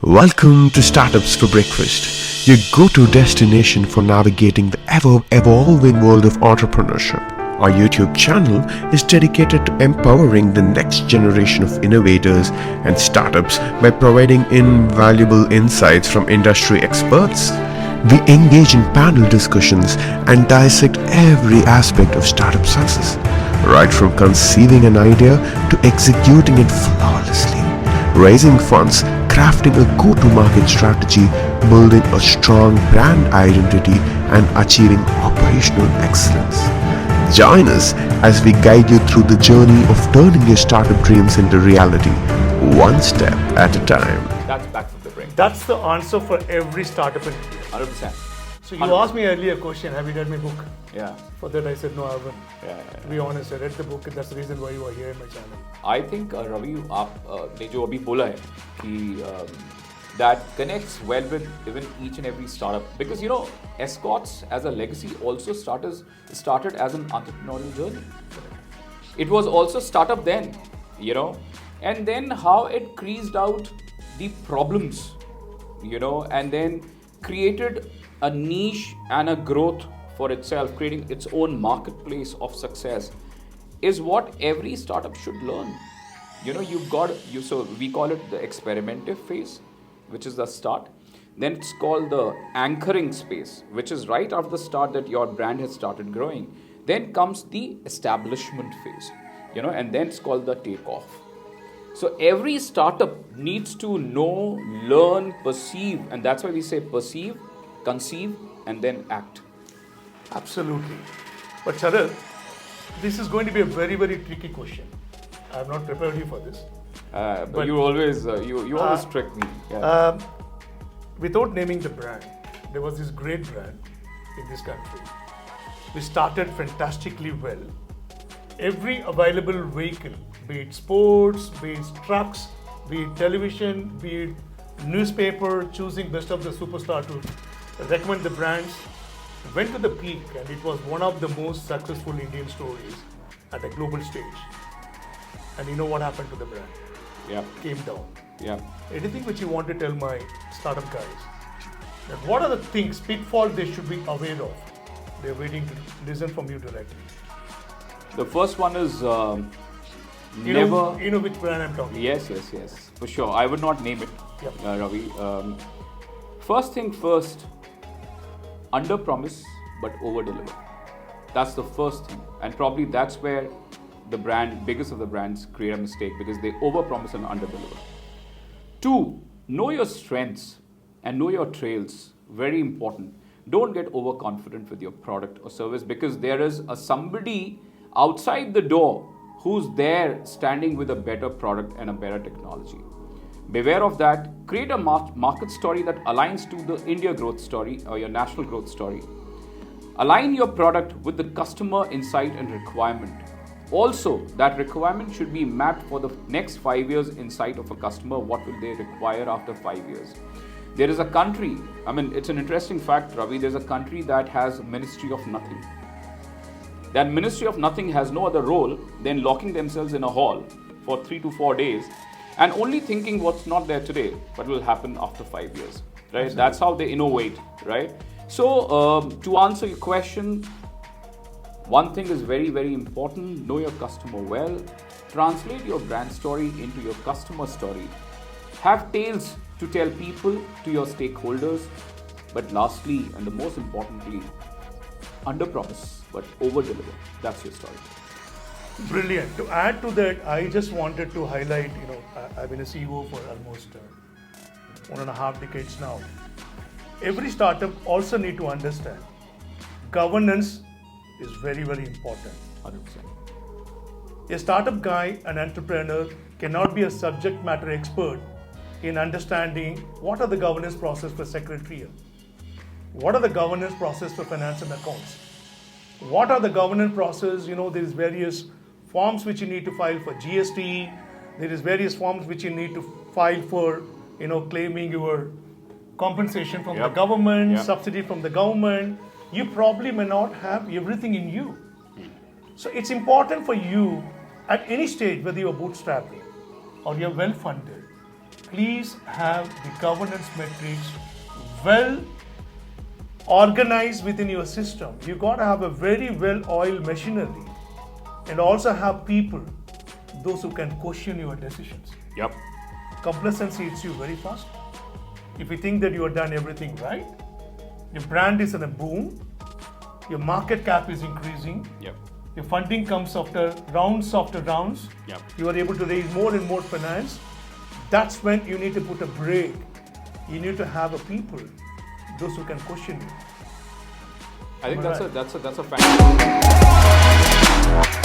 Welcome to Startups for Breakfast, your go-to destination for navigating the ever-evolving world of entrepreneurship. Our YouTube channel is dedicated to empowering the next generation of innovators and startups by providing invaluable insights from industry experts. We engage in panel discussions and dissect every aspect of startup success, right from conceiving an idea to executing it flawlessly, raising funds, crafting a go-to-market strategy, building a strong brand identity, and achieving operational excellence. Join us as we guide you through the journey of turning your startup dreams into reality, one step at a time. That's back from the brain. That's the answer for every startup in India. 100%. So you asked me earlier a question, have you read my book? Yeah. For that I said, no, I haven't. Yeah. To be honest, I read the book and that's the reason why you are here in my channel. I think Ravi, आपने जो अभी बोला है कि that connects well with even each and every startup, because Escorts as a legacy also started as an entrepreneurial journey. It was also startup then, and then how it creased out the problems, and then created a niche and a growth for itself, creating its own marketplace of success, is what every startup should learn. So we call it the experimentative phase, which is the start. Then it's called the anchoring space, which is right after the start that your brand has started growing. Then comes the establishment phase, and then it's called the takeoff. So every startup needs to know, learn, perceive, and that's why we say perceive, conceive, and then act. Absolutely. But Sharad, this is going to be a very, very tricky question. I have not prepared you for this. But you always trick me. Yeah. Without naming the brand, there was this great brand in this country. We started fantastically well. Every available vehicle, be it sports, be it trucks, be it television, be it newspaper, choosing best of the superstar to recommend the brands, went to the peak, and it was one of the most successful Indian stories at a global stage. And you know what happened to the brand? Yeah. Came down. Yeah. Anything which you want to tell my startup guys, that what are the things, pitfalls they should be aware of? They're waiting to listen from you directly. The first one is You know which brand I'm talking Yes, for sure. I would not name it, Yep. Ravi. First thing first, under promise but over deliver. That's the first thing, and probably that's where the biggest of the brands create a mistake, because they over promise and under deliver. 2, know your strengths and know your trails. Very important. Don't get overconfident with your product or service, because there is somebody outside the door who's there standing with a better product and a better technology. Beware of that. Create a market story that aligns to the India growth story or your national growth story. Align your product with the customer insight and requirement. Also, that requirement should be mapped for the next 5 years insight of a customer. What will they require after 5 years? There is a country, it's an interesting fact, Ravi, there's a country that has a ministry of nothing. That ministry of nothing has no other role than locking themselves in a hall for 3 to 4 days and only thinking what's not there today, but will happen after 5 years, right? Absolutely. That's how they innovate, right? So, to answer your question, one thing is very, very important. Know your customer well. Translate your brand story into your customer story. Have tales to tell people, to your stakeholders. But lastly, and the most importantly, under promise but over deliver. That's your story. Brilliant. To add to that, I just wanted to highlight, I've been a CEO for almost 1.5 decades now. Every startup also need to understand governance is very, very important. 100%. A startup guy, an entrepreneur, cannot be a subject matter expert in understanding what are the governance process for secretarial, what are the governance process for finance and accounts, what are the governance process, there is various forms which you need to file for GST, there is various forms which you need to file for, claiming your compensation from the government, subsidy from the government. You probably may not have everything in you. So it's important for you at any stage, whether you're bootstrapping or you're well funded, please have the governance metrics well organized within your system. You got to have a very well-oiled machinery and also have people, those who can question your decisions. Yep. Complacency hits you very fast. If you think that you have done everything right, your brand is in a boom, your market cap is increasing, Yep. your funding comes after rounds, Yep. you are able to raise more and more finance, that's when you need to put a break. You need to have a people, those who can question you. I think Am I that's right? a fantastic.